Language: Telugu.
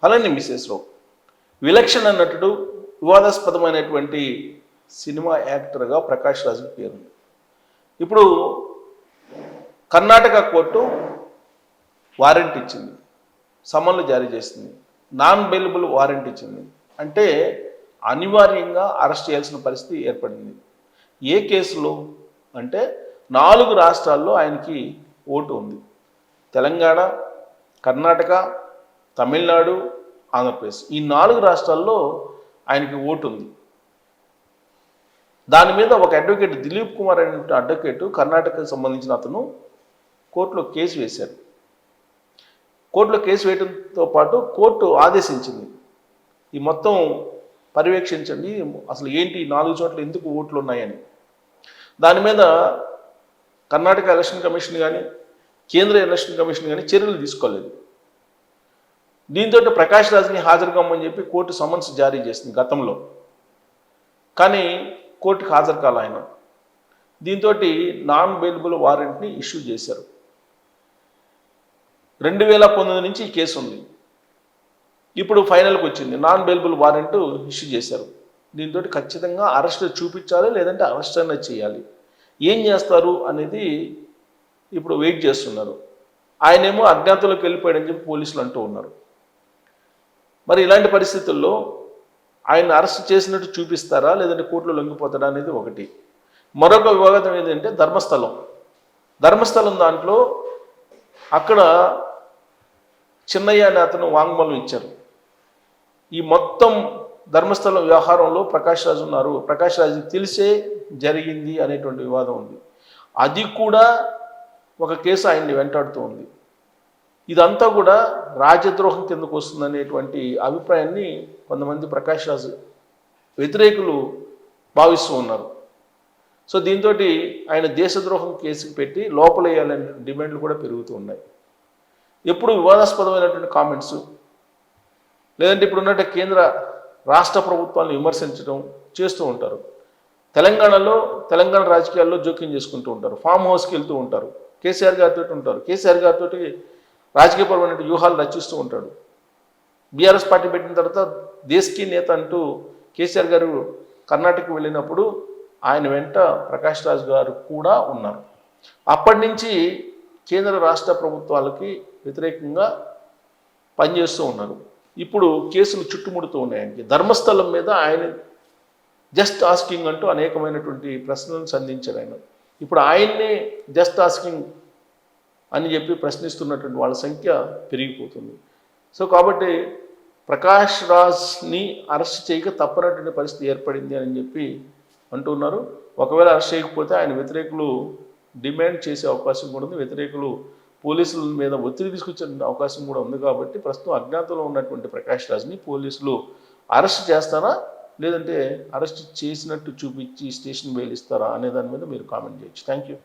అలానే మిసెస్ రావు విలక్షణ నటుడు వివాదాస్పదమైనటువంటి సినిమా యాక్టర్గా ప్రకాష్ రాజ్కి పేరుంది. ఇప్పుడు కర్ణాటక కోర్టు వారెంట్ ఇచ్చింది, సమన్లు జారీ చేసింది, నాన్ బెయిలబుల్ వారెంట్ ఇచ్చింది. అంటే అనివార్యంగా అరెస్ట్ చేయాల్సిన పరిస్థితి ఏర్పడింది. ఏ కేసులో అంటే 4 రాష్ట్రాల్లో ఆయనకి ఓటు ఉంది. తెలంగాణ, కర్ణాటక, తమిళనాడు, ఆంధ్రప్రదేశ్ ఈ 4 రాష్ట్రాల్లో ఆయనకి ఓటు ఉంది. దాని మీద ఒక అడ్వకేట్ దిలీప్ కుమార్ అనే అడ్వకేటు కర్ణాటకకు సంబంధించిన అతను కోర్టులో కేసు వేశారు. కోర్టులో కేసు వేయడంతో పాటు కోర్టు ఆదేశించింది, ఈ మొత్తం పర్యవేక్షించండి, అసలు ఏంటి 4 చోట్ల ఎందుకు ఓట్లు ఉన్నాయని. దాని మీద కర్ణాటక ఎలక్షన్ కమిషన్ కానీ కేంద్ర ఎలక్షన్ కమిషన్ కానీ చర్యలు తీసుకోలేదు. దీంతో ప్రకాష్ రాజ్ని హాజరు కమ్మని చెప్పి కోర్టు సమన్స్ జారీ చేసింది గతంలో, కానీ కోర్టుకు హాజరు కాల ఆయన. దీంతో నాన్ బెయిలబుల్ వారెంట్ని ఇష్యూ చేశారు. 2019 నుంచి ఈ కేసు ఉంది. ఇప్పుడు ఫైనల్కి వచ్చింది, నాన్ బెయిలబుల్ వారెంట్ ఇష్యూ చేశారు. దీంతో ఖచ్చితంగా అరెస్ట్ చూపించాలి, లేదంటే అరెస్ట్ అనేది చేయాలి. ఏం చేస్తారు అనేది ఇప్పుడు వెయిట్ చేస్తున్నారు. ఆయనేమో అజ్ఞాతంలోకి వెళ్ళిపోయాడని చెప్పి పోలీసులు అంటూ ఉన్నారు. మరి ఇలాంటి పరిస్థితుల్లో ఆయన అరెస్ట్ చేసినట్టు చూపిస్తారా, లేదంటే కోర్టులో లొంగిపోతాడా అనేది ఒకటి. మరొక వివాదం ఏంటంటే ధర్మస్థలం దాంట్లో అక్కడ చిన్నయ్య అనే అతను వాంగ్మూలం ఇచ్చారు. ఈ మొత్తం ధర్మస్థలం వ్యవహారంలో ప్రకాష్ రాజ్ ఉన్నారు, ప్రకాష్ రాజ్ తెలిసే జరిగింది అనేటువంటి వివాదం ఉంది. అది కూడా ఒక కేసు ఆయన్ని వెంటాడుతూ ఉంది. ఇదంతా కూడా రాజద్రోహం కిందకు వస్తుందనేటువంటి అభిప్రాయాన్ని కొంతమంది ప్రకాష్ రాజ్ వ్యతిరేకులు భావిస్తూ ఉన్నారు. సో దీంతో ఆయన దేశద్రోహం కేసుకు పెట్టి లోపలేయాలనే డిమాండ్లు కూడా పెరుగుతూ ఉన్నాయి. ఎప్పుడు వివాదాస్పదమైనటువంటి కామెంట్స్, లేదంటే ఇప్పుడున్నట్టు కేంద్ర రాష్ట్ర ప్రభుత్వాలను విమర్శించడం చేస్తూ ఉంటారు. తెలంగాణ రాజకీయాల్లో జోక్యం చేసుకుంటూ ఉంటారు, ఫామ్ హౌస్కి వెళ్తూ ఉంటారు, కేసీఆర్ గారితో ఉంటారు, కేసీఆర్ గారితో రాజకీయపరమైన వ్యూహాలు రచిస్తూ ఉంటాడు. బీఆర్ఎస్ పార్టీ పెట్టిన తర్వాత దేశకీ నేత అంటూ కేసీఆర్ గారు కర్ణాటకకు వెళ్ళినప్పుడు ఆయన వెంట ప్రకాష్ రాజ్ గారు కూడా ఉన్నారు. అప్పటి నుంచి కేంద్ర రాష్ట్ర ప్రభుత్వాలకి వ్యతిరేకంగా పనిచేస్తూ ఉన్నారు. ఇప్పుడు కేసులు చుట్టుముడుతూ ఉన్నాయి. ధర్మస్థలం మీద ఆయన జస్ట్ ఆస్కింగ్ అంటూ అనేకమైనటువంటి ప్రశ్నలను సంధించారు ఆయన. ఇప్పుడు ఆయన్నే జస్ట్ ఆస్కింగ్ అని చెప్పి ప్రశ్నిస్తున్నటువంటి వాళ్ళ సంఖ్య పెరిగిపోతుంది. సో కాబట్టి ప్రకాష్ రాజ్ని అరెస్ట్ చేయక తప్పనటువంటి పరిస్థితి ఏర్పడింది అని చెప్పి అంటున్నారు. ఒకవేళ అరెస్ట్ చేయకపోతే ఆయన వ్యతిరేకులు డిమాండ్ చేసే అవకాశం కూడా ఉంది. వ్యతిరేకులు పోలీసుల మీద ఒత్తిడి తీసుకొచ్చే అవకాశం కూడా ఉంది. కాబట్టి ప్రస్తుతం అజ్ఞాతంలో ఉన్నటువంటి ప్రకాష్ రాజ్ని పోలీసులు అరెస్ట్ చేస్తారా, లేదంటే అరెస్ట్ చేసినట్టు చూపించి స్టేషన్ బెయిల్ ఇస్తారా అనే దాని మీద మీరు కామెంట్ చేయొచ్చు. Thank you.